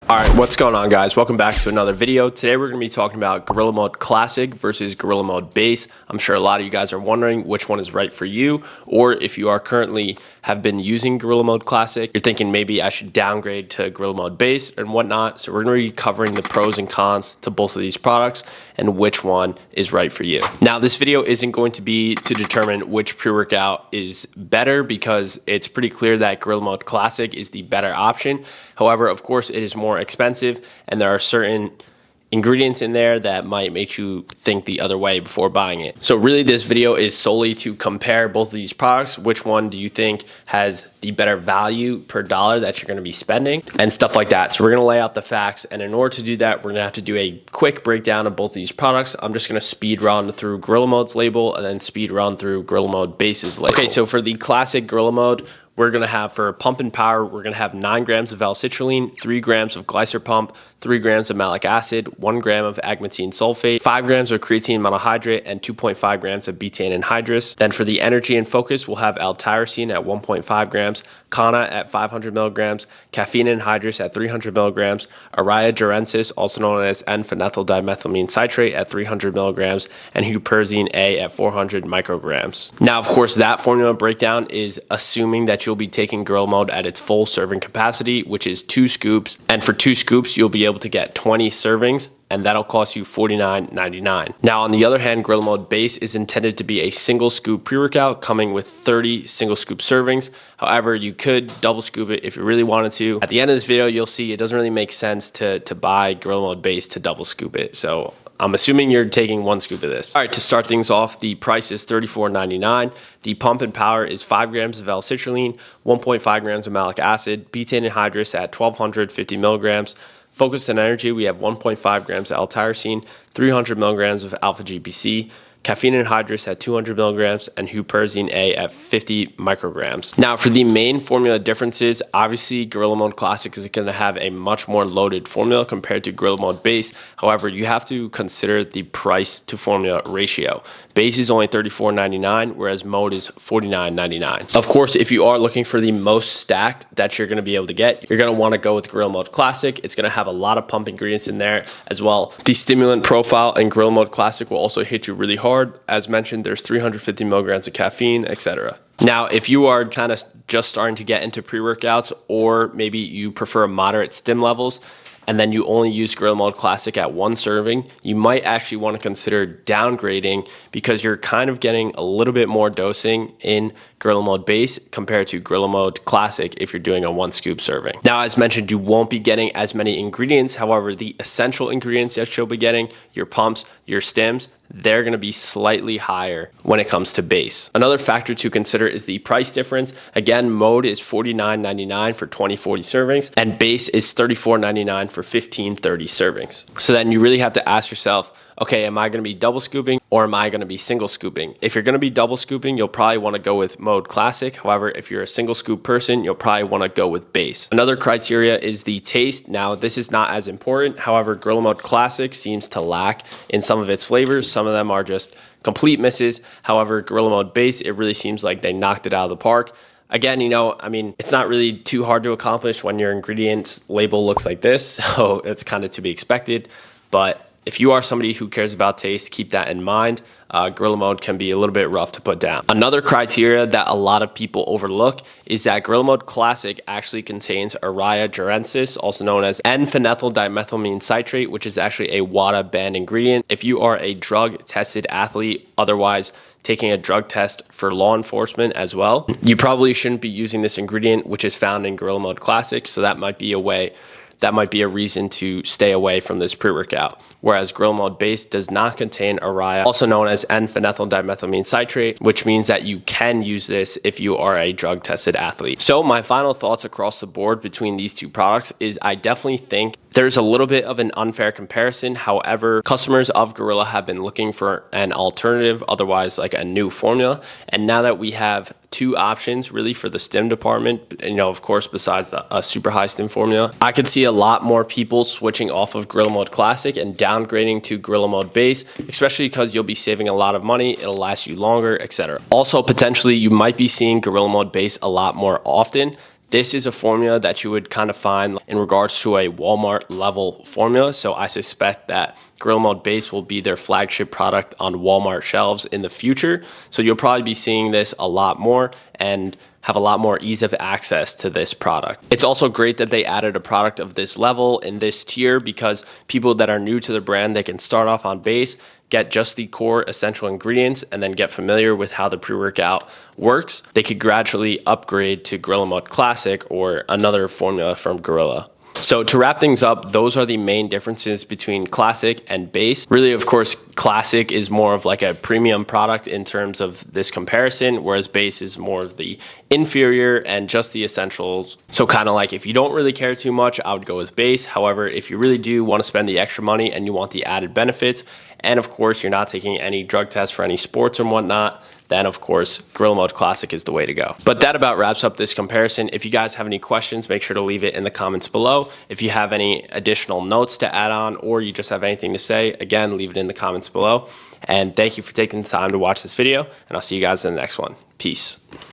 All right, what's going on, guys? Welcome back to another video. Today we're going to be talking about Gorilla Mode Classic versus Gorilla Mode Base. I'm sure a lot of you guys are wondering which one is right for you, or if you are currently have been using Gorilla Mode Classic, you're thinking maybe I should downgrade to Gorilla Mode Base and whatnot. So we're going to be covering the pros and cons to both of these products and which one is right for you. Now, this video isn't going to be to determine which pre-workout is better, because it's pretty clear that Gorilla Mode Classic is the better option. However, of course, it is more expensive, and there are certain ingredients in there that might make you think the other way before buying it. So really, this video is solely to compare both of these products. Which one do you think has the better value per dollar that you're going to be spending and stuff like that. So we're going to lay out the facts, and in order to do that, we're going to have to do a quick breakdown of both of these products. I'm just going to speed run through Gorilla Mode's label and then speed run through Gorilla Mode Base's label. Okay, so for the classic Gorilla Mode, we're going to have, for pump and power, we're going to have 9 grams of L-citrulline, 3 grams of glycer pump, 3 grams of malic acid, 1 gram of agmatine sulfate, 5 grams of creatine monohydrate, and 2.5 grams of betaine anhydrous. Then for the energy and focus, we'll have L-tyrosine at 1.5 grams, Kana at 500 milligrams, caffeine anhydrous at 300 milligrams, Araya durensis, also known as N-phenylethyl dimethylamine citrate, at 300 milligrams, and huperzine A at 400 micrograms. Now, of course, that formula breakdown is assuming that you'll be taking Gorilla Mode at its full serving capacity, which is 2 scoops. And for 2 scoops, you'll be able to get 20 servings, and that'll cost you $49.99. Now, on the other hand, Gorilla Mode Base is intended to be a single scoop pre-workout coming with 30 single scoop servings. However, you could double scoop it if you really wanted to. At the end of this video, you'll see it doesn't really make sense to buy Gorilla Mode Base to double scoop it. So I'm assuming you're taking 1 scoop of this. All right, to start things off, the price is $34.99. The pump and power is 5 grams of L-citrulline, 1.5 grams of malic acid, betaine anhydrous at 1250 milligrams. Focus and energy, we have 1.5 grams of L-tyrosine, 300 milligrams of alpha GPC, caffeine anhydrous at 200 milligrams, and huperzine A at 50 micrograms. Now, for the main formula differences, obviously Gorilla Mode Classic is going to have a much more loaded formula compared to Gorilla Mode Base. However, you have to consider the price to formula ratio. Base is only $34.99, whereas Mode is $49.99. Of course, if you are looking for the most stacked that you're going to be able to get, you're going to want to go with Gorilla Mode Classic. It's going to have a lot of pump ingredients in there as well. The stimulant profile in Gorilla Mode Classic will also hit you really hard. As mentioned, there's 350 milligrams of caffeine, etc. Now, if you are kind of just starting to get into pre-workouts, or maybe you prefer moderate stim levels, and then you only use Gorilla Mode Classic at 1 serving, you might actually want to consider downgrading, because you're kind of getting a little bit more dosing in Gorilla Mode Base compared to Gorilla Mode Classic if you're doing a 1 scoop serving. Now, as mentioned, you won't be getting as many ingredients. However, the essential ingredients that you'll be getting, your pumps, your stims, they're going to be slightly higher when it comes to Base. Another factor to consider is the price difference. Again, Mode is $49.99 for 20-40 servings, and Base is $34.99 for 15-30 servings. So then you really have to ask yourself, okay, am I going to be double scooping, or am I going to be single scooping? If you're going to be double scooping, you'll probably want to go with Mode Classic. However, if you're a single scoop person, you'll probably want to go with Base. Another criteria is the taste. Now, this is not as important. However, Gorilla Mode Classic seems to lack in some of its flavors. Some of them are just complete misses. However, Gorilla Mode Base, it really seems like they knocked it out of the park. Again, you know, I mean, it's not really too hard to accomplish when your ingredients label looks like this. So it's kind of to be expected. But if you are somebody who cares about taste, keep that in mind. Gorilla Mode can be a little bit rough to put down. Another criteria that a lot of people overlook is that Gorilla Mode Classic actually contains Araya durensis, also known as N-phenylethyl dimethylamine citrate, which is actually a WADA banned ingredient. If you are a drug tested athlete, otherwise taking a drug test for law enforcement as well, you probably shouldn't be using this ingredient, which is found in Gorilla Mode Classic. So that might be a way, that might be a reason to stay away from this pre-workout. Whereas Gorilla Mode Base does not contain Araya, also known as N-phenylethyl dimethylamine citrate, which means that you can use this if you are a drug-tested athlete. So my final thoughts across the board between these two products is I definitely think there's a little bit of an unfair comparison. However, customers of Gorilla have been looking for an alternative, otherwise like a new formula. And now that we have 2 options really for the stim department, you know, of course, besides a super high stim formula, I could see a lot more people switching off of Gorilla Mode Classic and downgrading to Gorilla Mode Base, especially because you'll be saving a lot of money, it'll last you longer, etc. Also, potentially, you might be seeing Gorilla Mode Base a lot more often This is a formula that you would kind of find in regards to a Walmart level formula. So I suspect that Gorilla Mode Base will be their flagship product on Walmart shelves in the future. So you'll probably be seeing this a lot more and have a lot more ease of access to this product. It's also great that they added a product of this level in this tier, because people that are new to the brand, they can start off on base, get just the core essential ingredients, and then get familiar with how the pre-workout works. They could gradually upgrade to Gorilla Mode Classic or another formula from Gorilla. So to wrap things up, those are the main differences between Classic and Base. Really, of course, Classic is more of like a premium product in terms of this comparison, whereas Base is more of the inferior and just the essentials. So kind of like if you don't really care too much, I would go with Base. However, if you really do want to spend the extra money and you want the added benefits, and of course you're not taking any drug tests for any sports and whatnot, then of course Gorilla Mode Classic is the way to go. But that about wraps up this comparison. If you guys have any questions, make sure to leave it in the comments below. If you have any additional notes to add on, or you just have anything to say, again, leave it in the comments below. And thank you for taking the time to watch this video, and I'll see you guys in the next one. Peace.